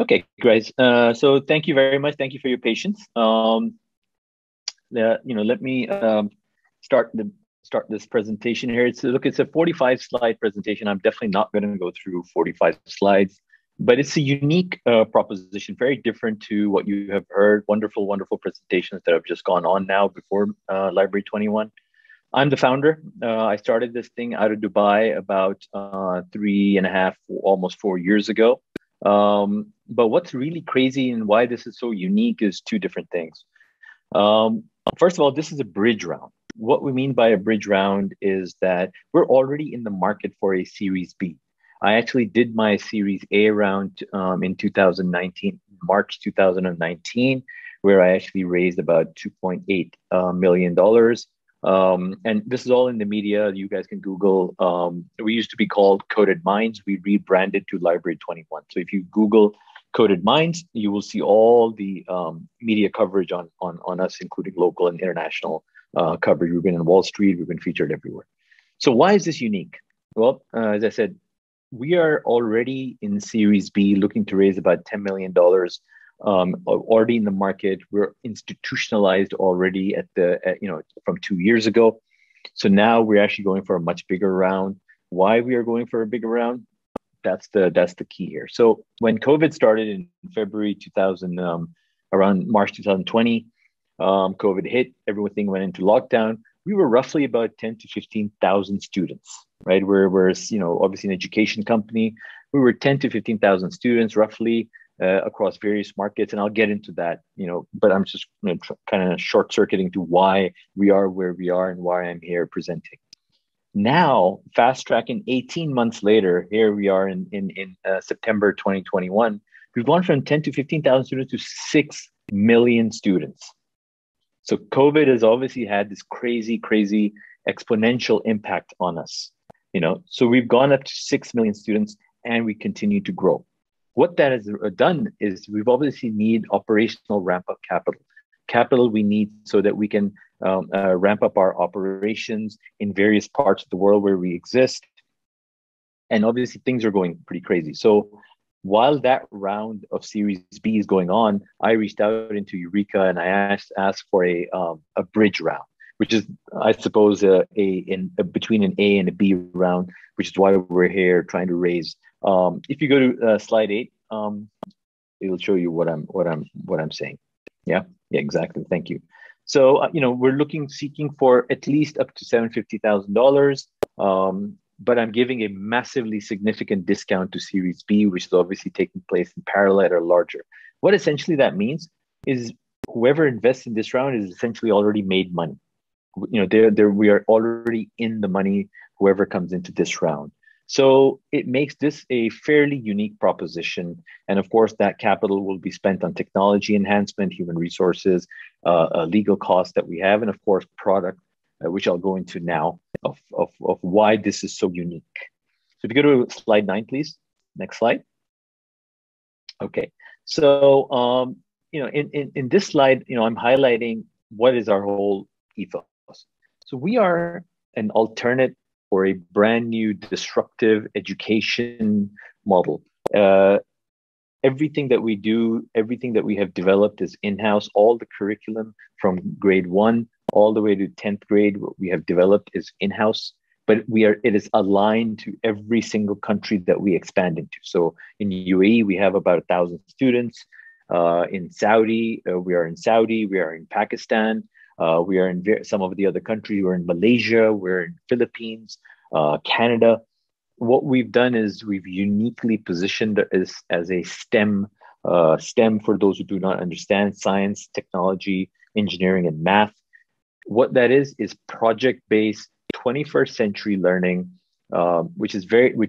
Okay, guys. So thank you very much. Thank you for your patience. Let me start the start this presentation here. It's a 45 slide presentation. I'm definitely not going to go through 45 slides, but it's a unique proposition, very different to what you have heard. Wonderful, wonderful presentations that have just gone on now before Library21. I'm the founder. I started this thing out of Dubai about 3.5, almost 4 years ago. But what's really crazy and why this is so unique is two different things. First of all, this is a bridge round. What we mean by a bridge round is that we're already in the market for a Series B. I actually did my Series A round in 2019, March 2019, where I actually raised about $2.8 million. And this is all in the media. You guys can Google. We used to be called Coded Minds. We rebranded to Library21. So if you Google Coded Minds, you will see all the media coverage on us, including local and international coverage. We've been in Wall Street. We've been featured everywhere. So why is this unique? Well, as I said, we are already in Series B, looking to raise about $10 million. Already in the market. We're institutionalized already from 2 years ago. So now we're actually going for a much bigger round. Why we are going for a bigger round? That's the key here. So when COVID started in February 2000, around March 2020, COVID hit. Everything went into lockdown. We were roughly about 10 to 15,000 students, right? We're obviously an education company. We were 10 to 15,000 students roughly. Across various markets, and I'll get into that, but I'm just kind of short circuiting to why we are where we are and why I'm here presenting. Now, fast tracking 18 months later, here we are in September 2021. We've gone from 10 to 15,000 students to 6 million students. So COVID has obviously had this crazy exponential impact on us. So we've gone up to 6 million students, and we continue to grow. What that has done is we've obviously need operational ramp up capital we need so that we can ramp up our operations in various parts of the world where we exist. And obviously things are going pretty crazy. So while that round of Series B is going on, I reached out into Eureeca and I asked for a bridge round, which is, I suppose, between an A and a B round, which is why we're here trying to raise. If you go to slide 8, it'll show you what I'm saying. Yeah, exactly. Thank you. So we're seeking for at least up to $750,000, but I'm giving a massively significant discount to Series B, which is obviously taking place in parallel or larger. What essentially that means is whoever invests in this round is essentially already made money. We are already in the money. Whoever comes into this round. So it makes this a fairly unique proposition. And of course, that capital will be spent on technology enhancement, human resources, legal costs that we have, and of course, product, which I'll go into now of why this is so unique. So if you go to slide 9, please. Next slide. Okay. So, in this slide, I'm highlighting what is our whole ethos. So we are an alternate or a brand new disruptive education model. Everything that we do, everything that we have developed is in-house. All the curriculum from grade 1 all the way to 10th grade, what we have developed is in-house, but it is aligned to every single country that we expand into. So in UAE, we have about 1,000 students. In Saudi, we are in Pakistan, we are in some of the other countries. We're in Malaysia, we're in Philippines, Canada. What we've done is we've uniquely positioned as a STEM, STEM for those who do not understand, science, technology, engineering, and math. What that is project-based 21st century learning, which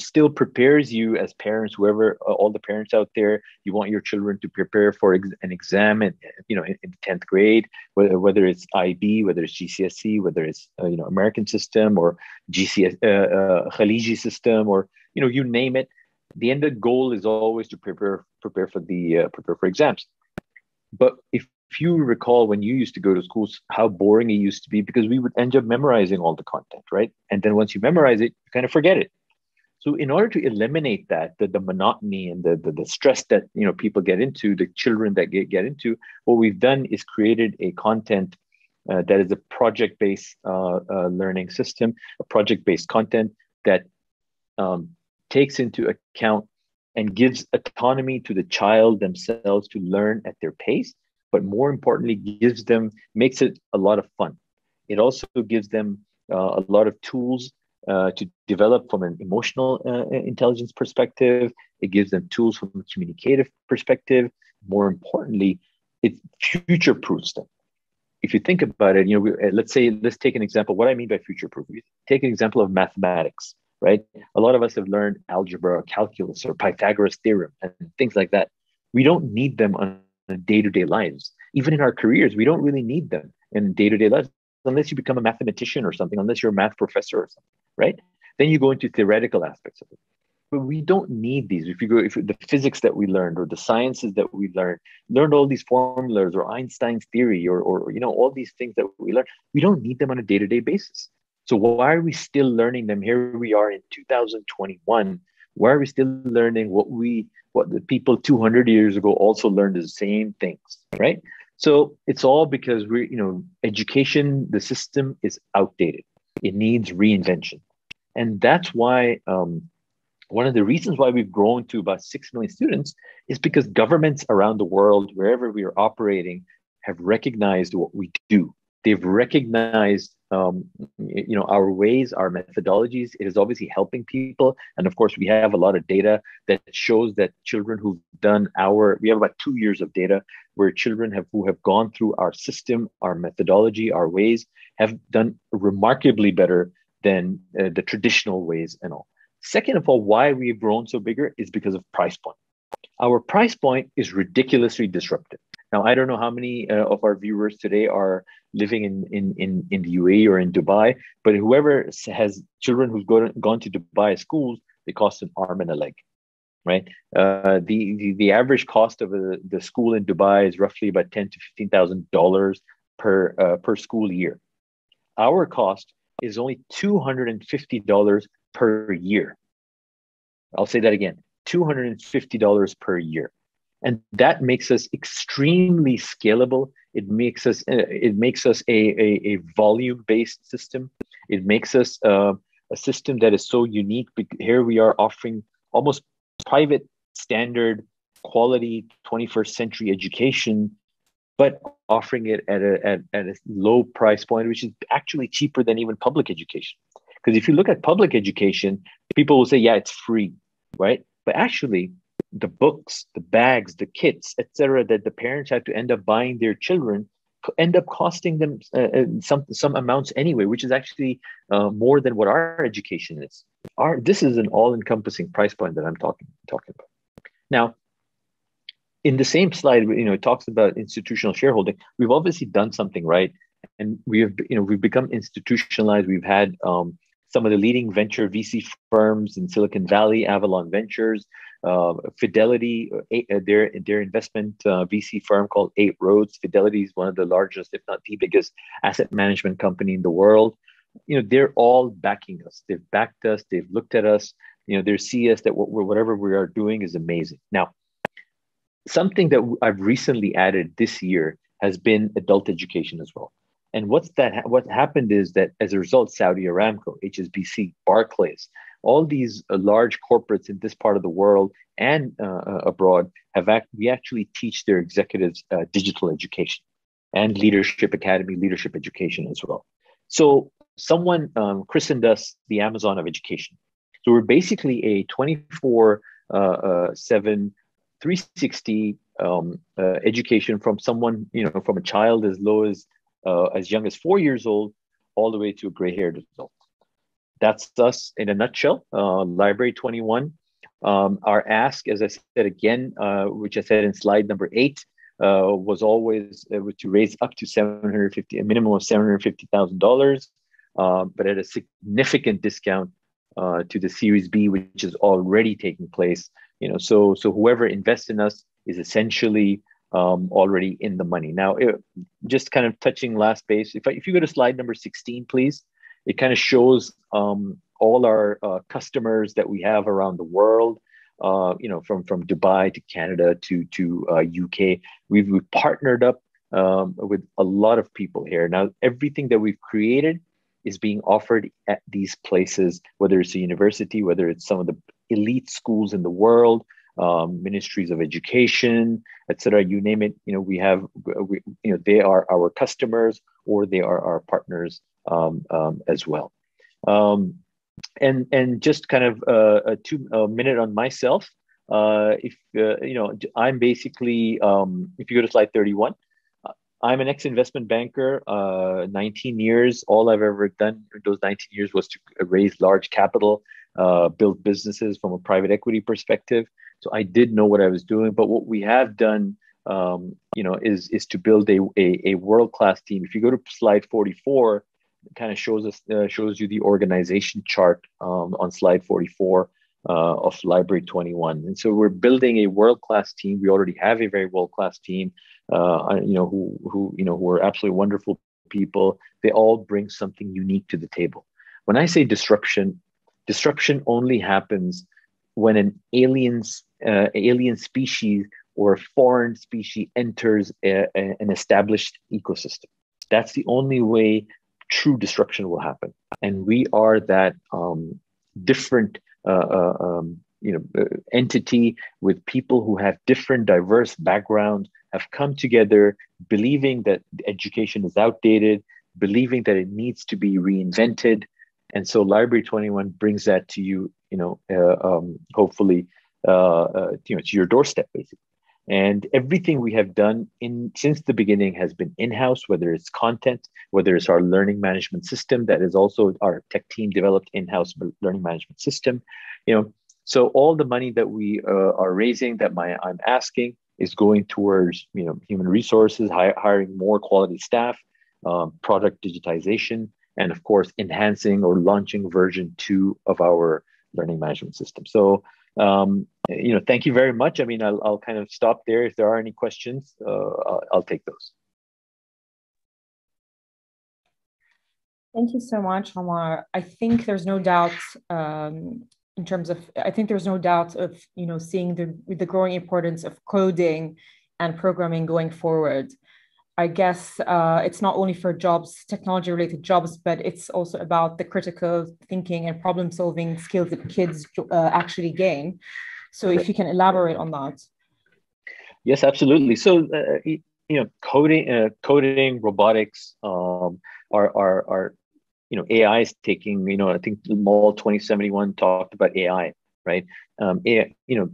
still prepares you as parents, all the parents out there, you want your children to prepare for an exam in 10th grade, whether it's IB, whether it's GCSE, whether it's American system or GCS, Khaliji system, or you name it. The end goal is always to prepare for exams. But if you recall when you used to go to schools, how boring it used to be, because we would end up memorizing all the content, right? And then once you memorize it, you kind of forget it. So in order to eliminate that, the monotony and the stress that people get into, the children that get into, what we've done is created a content that is a project-based learning system, a project-based content that takes into account and gives autonomy to the child themselves to learn at their pace, but more importantly, makes it a lot of fun. It also gives them a lot of tools to develop from an emotional intelligence perspective. It gives them tools from a communicative perspective. More importantly, it future-proofs them. If you think about it, let's take an example. What I mean by future-proof, take an example of mathematics, right? A lot of us have learned algebra, or calculus, or Pythagoras theorem, and things like that. We don't need them on day-to-day lives. Even in our careers, we don't really need them in day-to-day lives, unless you become a mathematician or something, unless you're a math professor or something, right? Then you go into theoretical aspects of it. But we don't need these. If the physics that we learned, or the sciences that we learned all these formulas, or Einstein's theory, or all these things that we learn, we don't need them on a day-to-day basis. So why are we still learning them? Here we are in 2021. Why are we still learning what the people 200 years ago also learned the same things, right? So it's all because education, the system is outdated. It needs reinvention. And that's why one of the reasons why we've grown to about 6 million students is because governments around the world, wherever we are operating, have recognized what we do. They've recognized our ways, our methodologies. It is obviously helping people. And of course, we have a lot of data that shows that children who've done we have about 2 years of data where children who have gone through our system, our methodology, our ways, have done remarkably better than the traditional ways and all. Second of all, why we've grown so bigger is because of price point. Our price point is ridiculously disruptive. Now, I don't know how many of our viewers today are living in the UAE or in Dubai, but whoever has children who've gone to Dubai schools, they cost an arm and a leg, right? The average cost of the school in Dubai is roughly about $10,000 to $15,000 per school year. Our cost is only $250 per year. I'll say that again, $250 per year. And that makes us extremely scalable. It makes us a volume-based system. It makes us a system that is so unique. Here we are offering almost private, standard, quality 21st century education, but offering it at a low price point, which is actually cheaper than even public education. Because if you look at public education, people will say, yeah, it's free, right? But actually, the books, the bags, the kits, etc., that the parents have to end up buying their children end up costing them some amounts anyway, which is actually more than what our education is. This is an all-encompassing price point that I'm talking about. Now, in the same slide, it talks about institutional shareholding. We've obviously done something right, and we've become institutionalized. We've had some of the leading venture VC firms in Silicon Valley, Avalon Ventures, Fidelity, their investment VC firm called 8 Roads. Fidelity is one of the largest, if not the biggest, asset management company in the world. They're all backing us. They've backed us. They've looked at us. They see us that whatever we are doing is amazing. Now, something that I've recently added this year has been adult education as well. And what happened is that as a result, Saudi Aramco, HSBC, Barclays, all these large corporates in this part of the world and abroad we actually teach their executives digital education and leadership academy, leadership education as well. So someone christened us the Amazon of education. So we're basically a 24/7, 360 education from someone, from a child as young as 4 years old, all the way to a gray-haired adult. That's us in a nutshell. Library21. Our ask, as I said again, which I said in slide number 8, was always to raise up to a minimum of $750,000, but at a significant discount to the Series B, which is already taking place. So whoever invests in us is essentially already in the money. Now, just kind of touching last base, if you go to slide number 16, please, it kind of shows all our customers that we have around the world, from Dubai to Canada to UK. We've partnered up with a lot of people here. Now, everything that we've created is being offered at these places, whether it's a university, whether it's some of the elite schools in the world, ministries of education, etc. You name it. They are our customers or they are our partners as well. And just kind of a 2 minute on myself. I'm basically, if you go to slide 31, I'm an ex-investment banker, 19 years. All I've ever done in those 19 years was to raise large capital, build businesses from a private equity perspective. So I did know what I was doing. But what we have done, is to build a world-class team. If you go to slide 44, it kind of shows you the organization chart on slide 44 of Library21. And so we're building a world-class team. We already have a very world-class team, who are absolutely wonderful people. They all bring something unique to the table. When I say disruption only happens when an alien species or a foreign species enters an established ecosystem. That's the only way true disruption will happen. And we are that different entity with people who have different diverse backgrounds, have come together believing that education is outdated, believing that it needs to be reinvented. And so Library21 brings that to you, hopefully, to your doorstep, basically. And everything we have done since the beginning has been in-house, whether it's content, whether it's our learning management system, that is also our tech team developed in-house learning management system. So all the money that we are raising, I'm asking, is going towards human resources, hiring more quality staff, product digitization, and of course enhancing or launching version 2 of our learning management system. So thank you very much. I mean, I'll kind of stop there. If there are any questions, I'll take those. Thank you so much, Omar. I think there's no doubt of seeing the growing importance of coding and programming going forward. I guess it's not only for jobs, technology-related jobs, but it's also about the critical thinking and problem-solving skills that kids actually gain. So if you can elaborate on that. Yes, absolutely. So, coding, robotics are AI is taking, I think Mall 2071 talked about AI, right?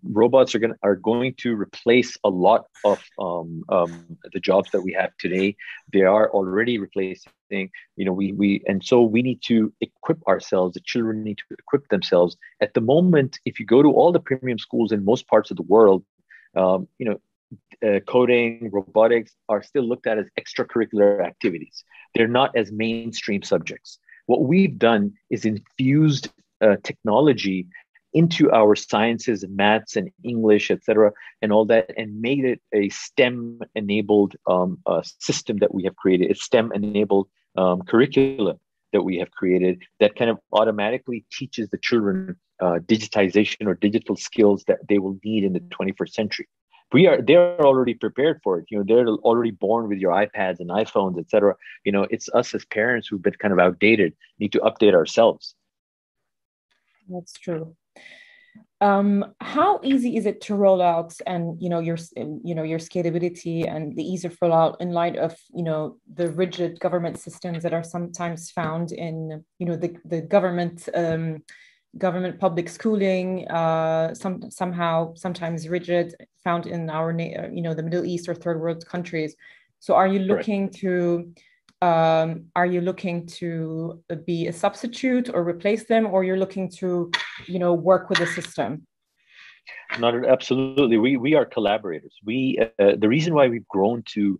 Robots are going to replace a lot of the jobs that we have today. They are already replacing. And so we need to equip ourselves. The children need to equip themselves. At the moment, if you go to all the premium schools in most parts of the world, coding, robotics are still looked at as extracurricular activities. They're not as mainstream subjects. What we've done is infused technology into our sciences, maths, and English, etc., and all that, and made it a STEM-enabled system that we have created, a STEM-enabled curricula that we have created that kind of automatically teaches the children digitization or digital skills that they will need in the 21st century. They're already prepared for it. They're already born with your iPads and iPhones, etc. It's us as parents who've been kind of outdated, need to update ourselves. That's true. How easy is it to roll out, and your scalability and the ease of rollout in light of the rigid government systems that are sometimes found in the government public schooling, sometimes rigid, found in our the Middle East or third world countries. So are you looking to be a substitute or replace them, or you're looking to work with the system? Absolutely. We are collaborators. The reason why we've grown to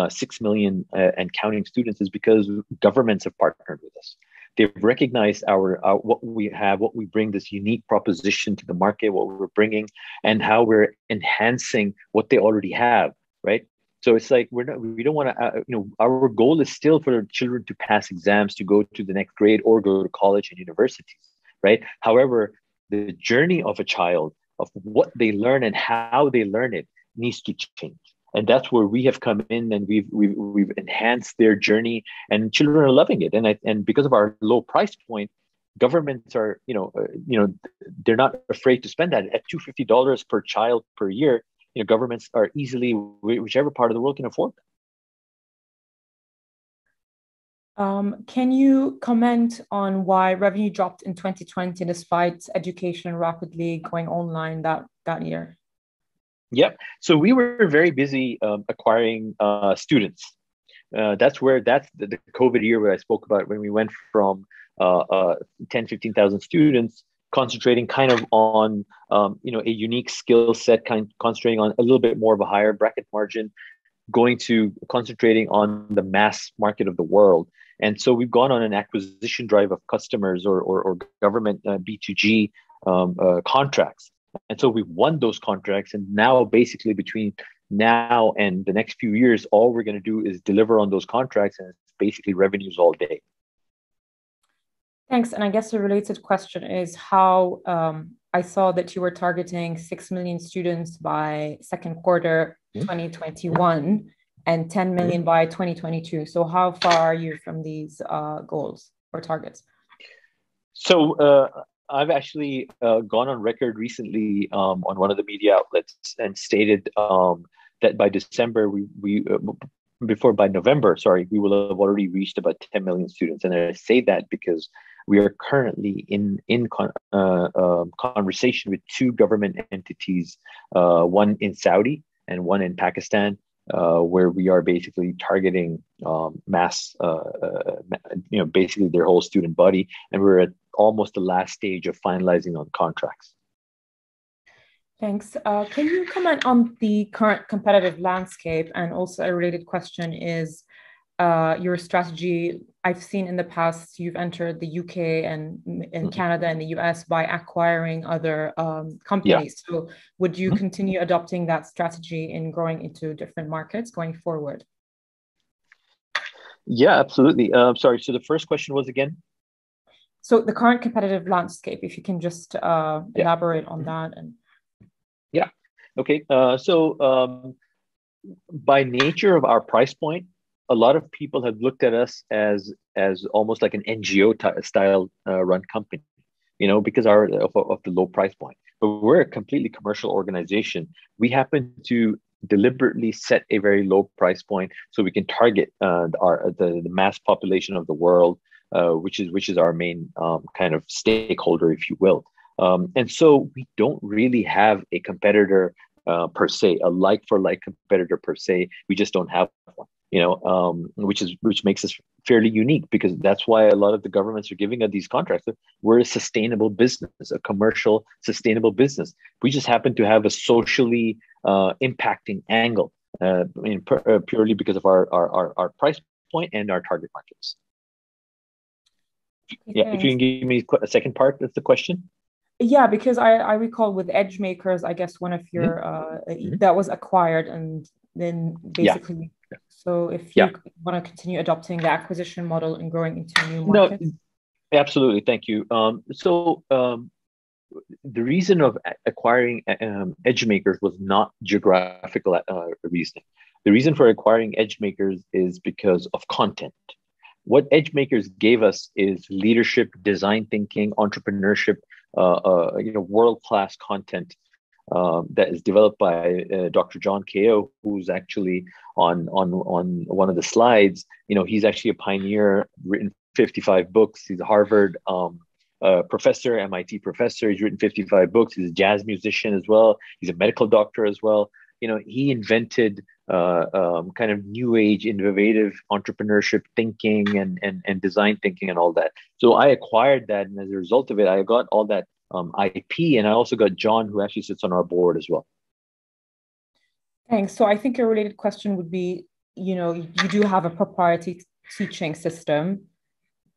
6 million and counting students is because governments have partnered with us. They've recognized what we have, what we bring, this unique proposition to the market, what we're bringing, and how we're enhancing what they already have, right? So it's like we don't want to, our goal is still for children to pass exams, to go to the next grade or go to college and universities, right? However, the journey of a child, of what they learn and how they learn it, needs to change. And that's where we have come in, and we've enhanced their journey, and children are loving it. And because of our low price point, governments are, they're not afraid to spend that. At $250 per child per year, governments are easily, whichever part of the world can afford that. Can you comment on why revenue dropped in 2020 despite education rapidly going online that year? Yep. So we were very busy acquiring students. That's the COVID year where I spoke about, when we went from 10, 15,000 students, concentrating kind of on a unique skill set, concentrating on a little bit more of a higher bracket margin, going to concentrating on the mass market of the world. And so we've gone on an acquisition drive of customers or government B2G contracts. And so we've won those contracts. And now basically between now and the next few years, all we're going to do is deliver on those contracts, and it's basically revenues all day. Thanks. And I guess a related question is how I saw that you were targeting 6 million students by second quarter 2021 and 10 million by 2022. So how far are you from these goals or targets? So I've actually gone on record recently on one of the media outlets and stated that by December, by November, we will have already reached about 10 million students. And I say that because we are currently in conversation with two government entities, one in Saudi and one in Pakistan, where we are basically targeting mass, basically their whole student body. And we're at almost the last stage of finalizing on contracts. Thanks. Can you comment on the current competitive landscape? And also a related question is your strategy. I've seen in the past you've entered the UK and Canada and the US by acquiring other companies. Yeah. So would you continue adopting that strategy in growing into different markets going forward? Yeah, absolutely. Sorry, so the first question was again? So the current competitive landscape, if you can just elaborate on that. Yeah. Okay. So by nature of our price point, a lot of people have looked at us as almost like an NGO style run company, because of the low price point. But we're a completely commercial organization. We happen to deliberately set a very low price point so we can target the mass population of the world, which is our main kind of stakeholder, if you will. And so we don't really have a competitor per se, a like-for-like competitor per se. We just don't have one, which makes us fairly unique, because that's why a lot of the governments are giving us these contracts. We're a sustainable business, a commercial sustainable business. We just happen to have a socially impacting angle, purely because of our price point and our target markets. Okay, if you can give me a second part of the question. Yeah, because I recall with EdgeMakers, I guess one of your that was acquired, and then basically, so if you want to continue adopting the acquisition model and growing into new markets. No, absolutely, thank you. So the reason of acquiring EdgeMakers was not geographical reasoning. The reason for acquiring EdgeMakers is because of content. What EdgeMakers gave us is leadership, design thinking, entrepreneurship, world-class content that is developed by Dr. John Ko, who's actually on one of the slides. He's actually a pioneer, written 55 books. He's a Harvard professor, MIT professor. He's written 55 books. He's a jazz musician as well. He's a medical doctor as well. He invented kind of new age, innovative entrepreneurship thinking and design thinking and all that. So I acquired that, and as a result of it, I got all that IP, and I also got John, who actually sits on our board as well. Thanks. So I think a related question would be, you do have a proprietary teaching system.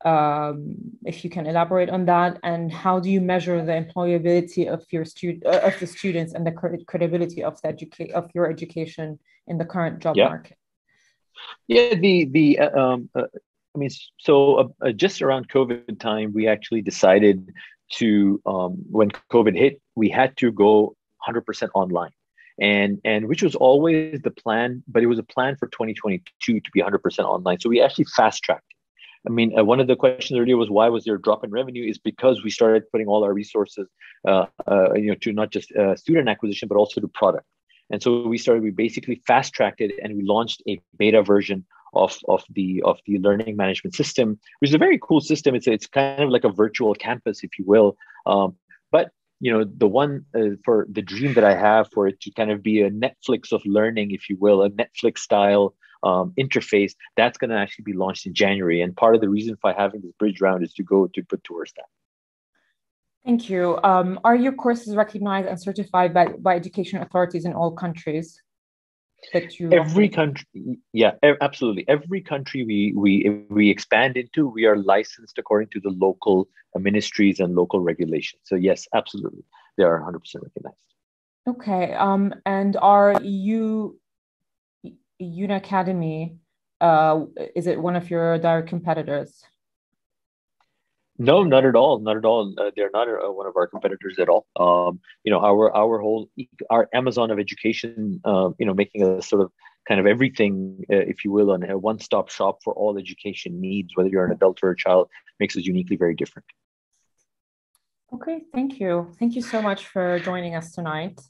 If you can elaborate on that, and how do you measure the employability of your the students and the credibility of your education in the current job Yeah. market? Yeah, I mean, so just around COVID time, we actually decided to, when COVID hit, we had to go 100% online, and which was always the plan, but it was a plan for 2022 to be 100% online. So we actually fast tracked. I mean, one of the questions earlier was why was there a drop in revenue? Is because we started putting all our resources, to not just student acquisition, but also to product. And so we basically fast tracked it, and we launched a beta version of the learning management system, which is a very cool system. It's kind of like a virtual campus, if you will. But the one for the dream that I have for it to kind of be a Netflix of learning, if you will, a Netflix style interface, that's going to actually be launched in January. And part of the reason for having this bridge round is to put towards that. Thank you. Are your courses recognized and certified by education authorities in all countries that you Every offer? country, yeah, absolutely. Every country we expand into, we are licensed according to the local ministries and local regulations. So yes, absolutely, they are 100% recognized. Okay. And are you Unacademy? Is it one of your direct competitors? No, not at all. Not at all. They're not one of our competitors at all. Our whole our Amazon of education, making a sort of kind of everything, if you will, on a one-stop shop for all education needs, whether you're an adult or a child, makes us uniquely very different. Okay, thank you. Thank you so much for joining us tonight.